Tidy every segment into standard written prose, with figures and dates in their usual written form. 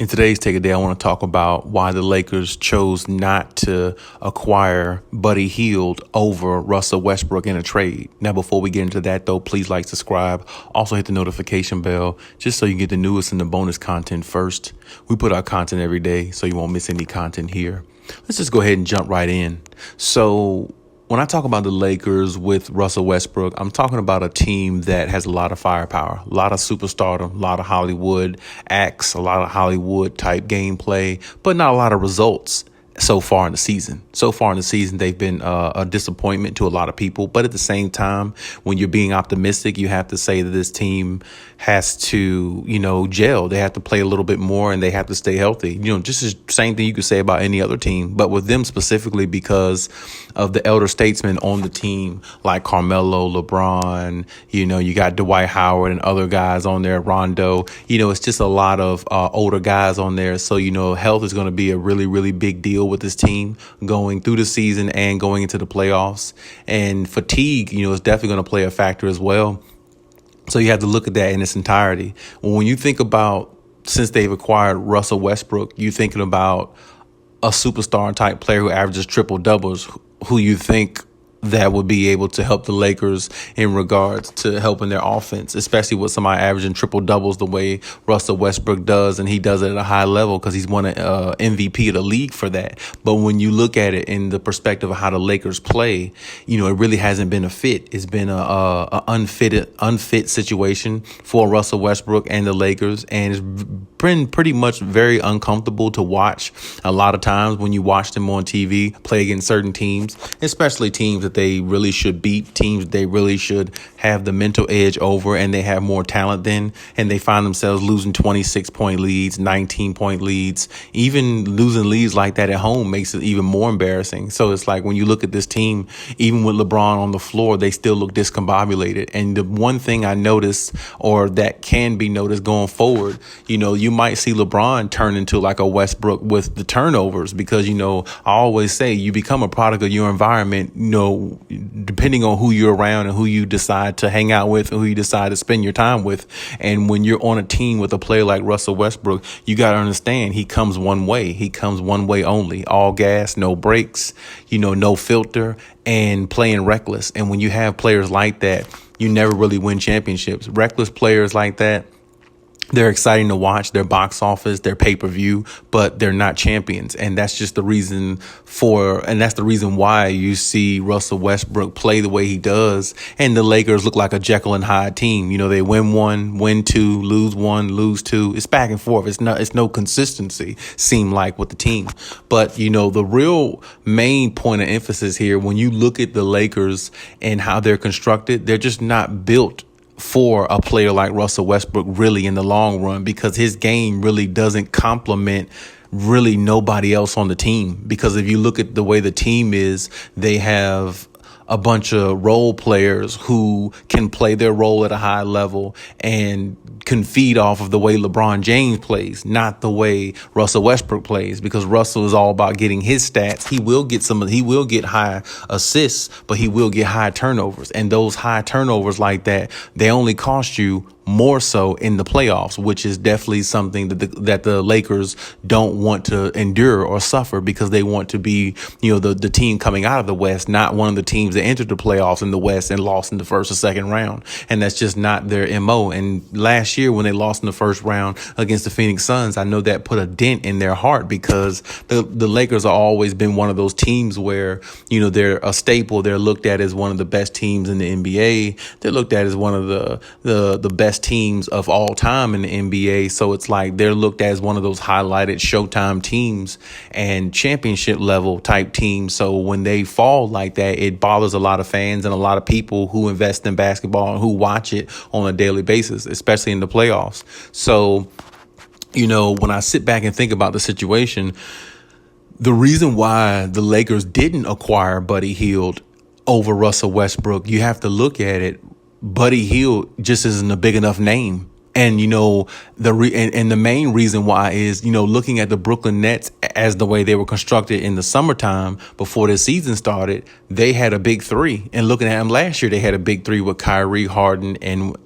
In today's Take a Day, I want to talk about why the Lakers chose not to acquire Buddy Hield over Russell Westbrook in a trade. Now, before we get into that, though, please like, subscribe. Also, hit the notification bell just so you get the newest and the bonus content first. We put out content every day, so you won't miss any content here. Let's just go ahead and jump right in. So, when I talk about the Lakers with Russell Westbrook, I'm talking about a team that has a lot of firepower, a lot of superstardom, a lot of Hollywood acts, a lot of Hollywood type gameplay, but not a lot of results so far in the season. So far in the season, they've been a disappointment to a lot of people. But at the same time, when you're being optimistic, you have to say that this team has to, gel. They have to play a little bit more and they have to stay healthy. Just the same thing you could say about any other team. But with them specifically, because of the elder statesmen on the team, like Carmelo, LeBron, you got Dwight Howard and other guys on there, Rondo, it's just a lot of older guys on there. So, health is going to be a really, really big deal with this team going through the season and going into the playoffs. And fatigue, is definitely going to play a factor as well. So you have to look at that in its entirety. When you think about, since they've acquired Russell Westbrook, you're thinking about a superstar type player who averages triple doubles, who you think that would be able to help the Lakers in regards to helping their offense, especially with somebody averaging triple doubles the way Russell Westbrook does. And he does it at a high level because he's won an MVP of the league for that. But when you look at it in the perspective of how the Lakers play, it really hasn't been a fit. It's been a unfit situation for Russell Westbrook and the Lakers. And it's been pretty much very uncomfortable to watch a lot of times when you watch them on TV play against certain teams, especially teams that they really should beat, teams they really should have the mental edge over and they have more talent than, and they find themselves losing 26-point leads, 19-point leads. Even losing leads like that at home makes it even more embarrassing. So it's like when you look at this team, even with LeBron on the floor, they still look discombobulated. And the one thing I noticed, or that can be noticed going forward, you might see LeBron turn into like a Westbrook with the turnovers because, I always say you become a product of your environment, depending on who you're around and who you decide to hang out with and who you decide to spend your time with. And when you're on a team with a player like Russell Westbrook, you got to understand he comes one way. He comes one way only. All gas, no brakes, no filter, and playing reckless. And when you have players like that, you never really win championships. Reckless players like that, they're exciting to watch, their box office, their pay-per-view, but they're not champions. And that's just the reason that's the reason why you see Russell Westbrook play the way he does. And the Lakers look like a Jekyll and Hyde team. They win one, win two, lose one, lose two. It's back and forth. It's no consistency, seem like, with the team. But, the real main point of emphasis here, when you look at the Lakers and how they're constructed, they're just not built for a player like Russell Westbrook really in the long run, because his game really doesn't complement really nobody else on the team. Because if you look at the way the team is, they have a bunch of role players who can play their role at a high level and can feed off of the way LeBron James plays, not the way Russell Westbrook plays, because Russell is all about getting his stats. He will get high assists, but he will get high turnovers. And those high turnovers like that, they only cost you more so in the playoffs, which is definitely something that the Lakers don't want to endure or suffer, because they want to be, the team coming out of the West, not one of the teams that entered the playoffs in the West and lost in the first or second round. And that's just not their MO. And last year when they lost in the first round against the Phoenix Suns, I know that put a dent in their heart, because the Lakers have always been one of those teams where, they're a staple. They're looked at as one of the best teams in the NBA. They're looked at as one of the best teams of all time in the NBA. So it's like they're looked at as one of those highlighted Showtime teams and championship level type teams. So when they fall like that, it bothers a lot of fans and a lot of people who invest in basketball and who watch it on a daily basis, especially in the playoffs. So, when I sit back and think about the situation, the reason why the Lakers didn't acquire Buddy Hield over Russell Westbrook, you have to look at it. Buddy Hield just isn't a big enough name And, and the main reason why is, looking at the Brooklyn Nets as the way they were constructed in the summertime before the season started, they had a big three. And looking at them last year, they had a big three with Kyrie, Harden, and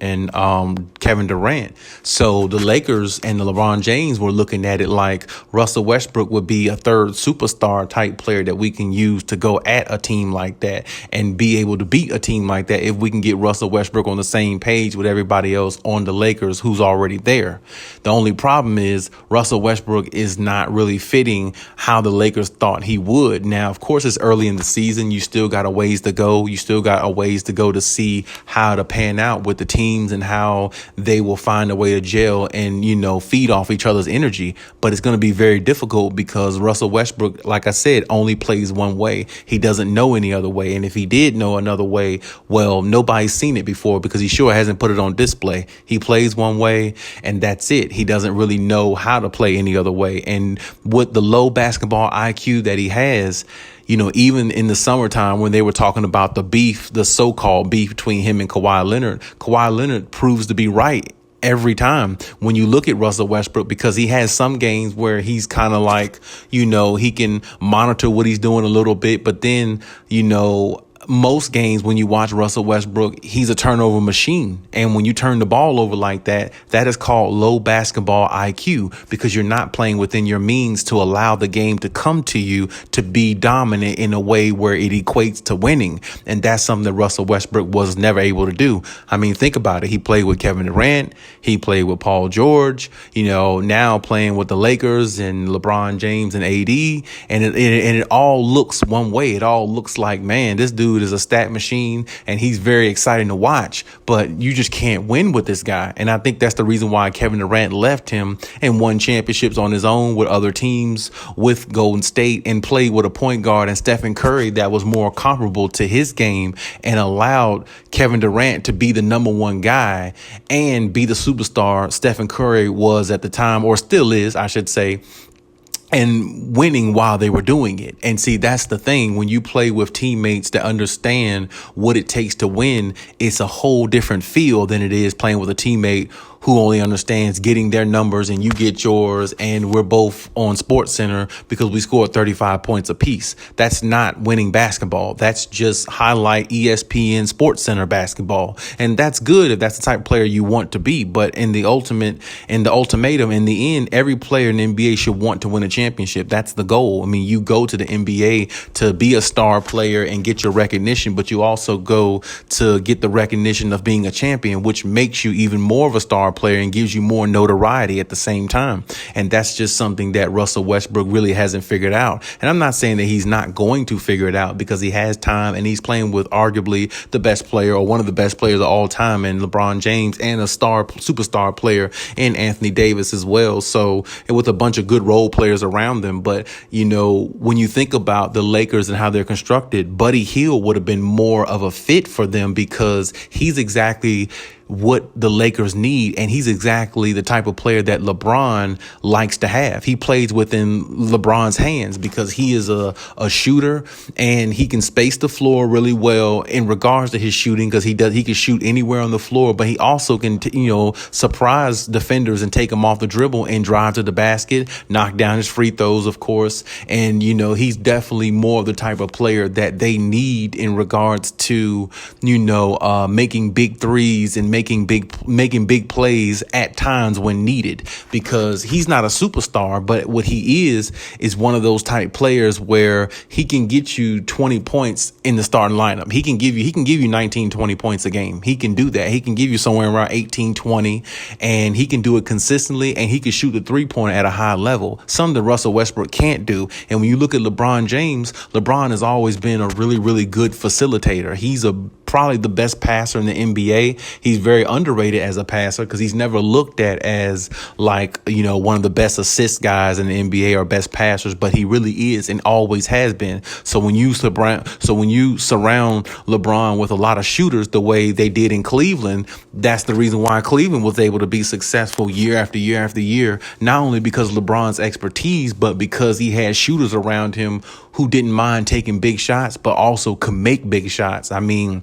Kevin Durant. So the Lakers and the LeBron James were looking at it like Russell Westbrook would be a third superstar type player that we can use to go at a team like that and be able to beat a team like that if we can get Russell Westbrook on the same page with everybody else on the Lakers who's already there. The only problem is Russell Westbrook is not really fitting how the Lakers thought he would. Now, of course, it's early in the season. You still got a ways to go. You still got a ways to go to see how to pan out with the teams and how they will find a way to gel and, feed off each other's energy. But it's going to be very difficult because Russell Westbrook, like I said, only plays one way. He doesn't know any other way. And if he did know another way, well, nobody's seen it before because he sure hasn't put it on display. He plays one way and that's it. He doesn't really know how to play any other way. And with the low basketball IQ that he has, even in the summertime when they were talking about the beef, the so-called beef between him and Kawhi Leonard proves to be right every time when you look at Russell Westbrook, because he has some games where he's kind of like, he can monitor what he's doing a little bit, but then, most games when you watch Russell Westbrook, he's a turnover machine. And when you turn the ball over like that, that is called low basketball IQ because you're not playing within your means to allow the game to come to you to be dominant in a way where it equates to winning. And that's something that Russell Westbrook was never able to do. I mean, think about it. He played with Kevin Durant. He played with Paul George, now playing with the Lakers and LeBron James and AD. And it all looks one way. It all looks like, man, this dude is a stat machine and he's very exciting to watch, but you just can't win with this guy. And I think that's the reason why Kevin Durant left him and won championships on his own with other teams with Golden State and played with a point guard and Stephen Curry that was more comparable to his game and allowed Kevin Durant to be the number one guy and be the superstar Stephen Curry was at the time, or still is, I should say, and winning while they were doing it. And see, that's the thing. When you play with teammates that understand what it takes to win, it's a whole different feel than it is playing with a teammate who only understands getting their numbers and you get yours and we're both on Sports Center because we scored 35 points apiece. That's not winning basketball. That's just highlight ESPN Sports Center basketball. And that's good if that's the type of player you want to be. But in the ultimatum, in the end, every player in the NBA should want to win a championship. That's the goal. I mean, you go to the NBA to be a star player and get your recognition, but you also go to get the recognition of being a champion, which makes you even more of a star player and gives you more notoriety at the same time. And that's just something that Russell Westbrook really hasn't figured out. And I'm not saying that he's not going to figure it out because he has time and he's playing with arguably the best player or one of the best players of all time in LeBron James and a superstar player in Anthony Davis as well. So, and with a bunch of good role players around them. But, when you think about the Lakers and how they're constructed, Buddy Hield would have been more of a fit for them because he's exactly what the Lakers need. And he's exactly the type of player that LeBron likes to have. He plays within LeBron's hands because he is a shooter and he can space the floor really well in regards to his shooting because he can shoot anywhere on the floor, but he also can, surprise defenders and take them off the dribble and drive to the basket, knock down his free throws, of course. And, he's definitely more of the type of player that they need in regards to, making big threes and making big plays at times when needed, because he's not a superstar, but what he is one of those type players where he can get you 20 points in the starting lineup. He can give you 19, 20 points a game. He can do that. He can give you somewhere around 18, 20, and he can do it consistently, and he can shoot the 3-pointer at a high level, something that Russell Westbrook can't do. And when you look at LeBron James, LeBron has always been a really, really good facilitator. He's probably the best passer in the NBA. He's very underrated as a passer because he's never looked at as like, one of the best assist guys in the NBA or best passers, but he really is and always has been. So when you surround LeBron with a lot of shooters the way they did in Cleveland, that's the reason why Cleveland was able to be successful year after year after year, not only because of LeBron's expertise, but because he had shooters around him who didn't mind taking big shots, but also could make big shots. I mean,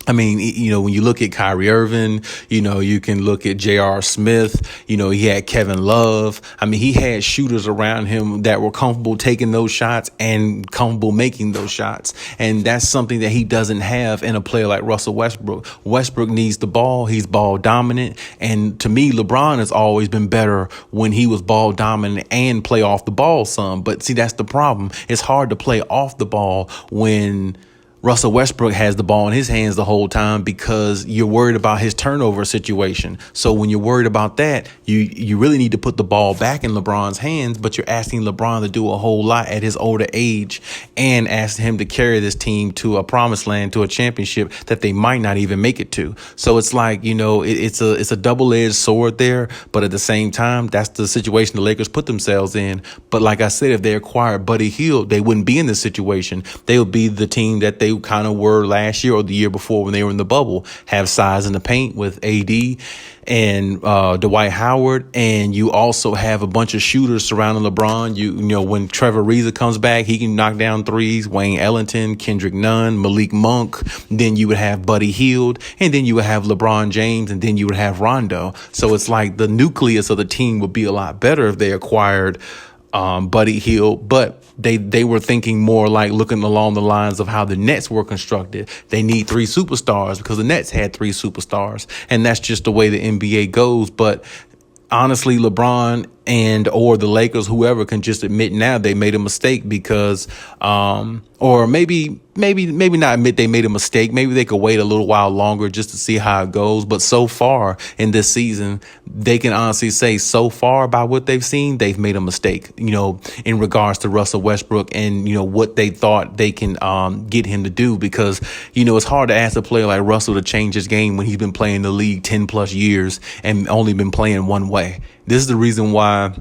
I mean, when you look at Kyrie Irving, you can look at J.R. Smith, he had Kevin Love. I mean, he had shooters around him that were comfortable taking those shots and comfortable making those shots. And that's something that he doesn't have in a player like Russell Westbrook. Westbrook needs the ball. He's ball dominant. And to me, LeBron has always been better when he was ball dominant and play off the ball some. But see, that's the problem. It's hard to play off the ball when Russell Westbrook has the ball in his hands the whole time because you're worried about his turnover situation. So when you're worried about that, you really need to put the ball back in LeBron's hands, but you're asking LeBron to do a whole lot at his older age and asking him to carry this team to a promised land, to a championship that they might not even make it to. So it's like, it's a double-edged sword there, but at the same time, that's the situation the Lakers put themselves in. But like I said, if they acquired Buddy Hield, they wouldn't be in this situation. They would be the team that they kind of were last year or the year before when they were in the bubble. Have size in the paint with AD and Dwight Howard, and you also have a bunch of shooters surrounding LeBron. When Trevor Ariza comes back, he can knock down threes. Wayne Ellington, Kendrick Nunn, Malik Monk. Then you would have Buddy Hield, and then you would have LeBron James, and then you would have Rondo. So it's like the nucleus of the team would be a lot better if they acquired Buddy Hield, but they were thinking more like looking along the lines of how the Nets were constructed. They need 3 superstars because the Nets had 3 superstars, and that's just the way the NBA goes. But honestly, LeBron or the Lakers, whoever, can just admit now they made a mistake because, or maybe not admit they made a mistake. Maybe they could wait a little while longer just to see how it goes. But so far in this season, they can honestly say so far by what they've seen, they've made a mistake, in regards to Russell Westbrook and, what they thought they can get him to do. Because, it's hard to ask a player like Russell to change his game when he's been playing the league 10 plus years and only been playing one way. This is the reason why,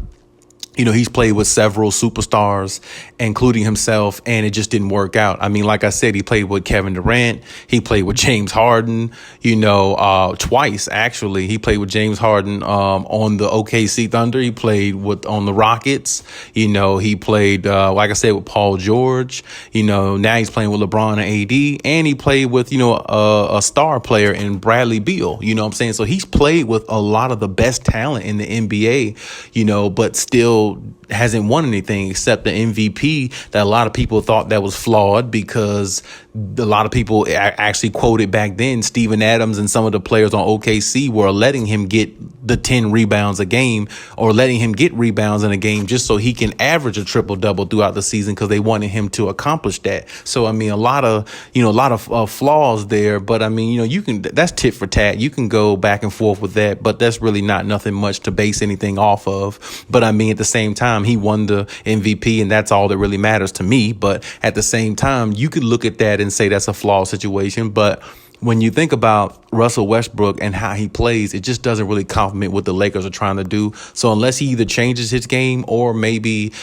he's played with several superstars, including himself, and it just didn't work out. I mean, like I said, he played with Kevin Durant. He played with James Harden, twice, actually. He played with James Harden on the OKC Thunder. He played on the Rockets. He played, like I said, with Paul George. Now he's playing with LeBron and AD. And he played with, a star player in Bradley Beal. You know what I'm saying? So he's played with a lot of the best talent in the NBA, but still hasn't won anything except the MVP that a lot of people thought that was flawed because a lot of people actually quoted back then Steven Adams and some of the players on OKC were letting him get the 10 rebounds a game or letting him get rebounds in a game just so he can average a triple-double throughout the season because they wanted him to accomplish that. So, I mean, a lot of flaws there, but I mean, that's tit for tat. You can go back and forth with that, but that's really nothing much to base anything off of. But I mean, at the same time, he won the MVP and that's all that really matters to me. But at the same time, you could look at that and say that's a flawed situation. But when you think about Russell Westbrook and how he plays, it just doesn't really complement what the Lakers are trying to do. So unless he either changes his game or maybe,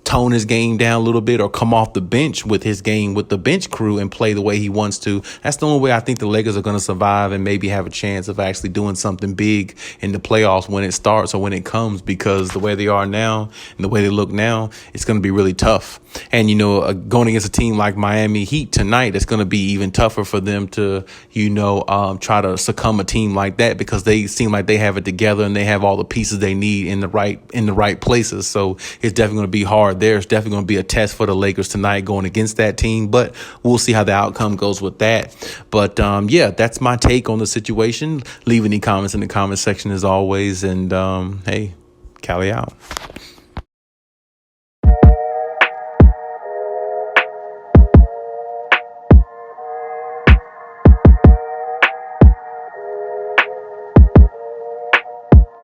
tone his game down a little bit or come off the bench with his game with the bench crew and play the way he wants to, that's the only way I think the Lakers are going to survive and maybe have a chance of actually doing something big in the playoffs when it starts or when it comes, because the way they are now and the way they look now, it's going to be really tough. And, going against a team like Miami Heat tonight, it's going to be even tougher for them to, try to succumb a team like that because they seem like they have it together and they have all the pieces they need in the right places. So it's definitely going to be hard. There's definitely going to be a test for the Lakers tonight going against that team, but we'll see how the outcome goes with that. But that's my take on the situation. Leave any comments in the comment section as always. And hey, Khaliis out.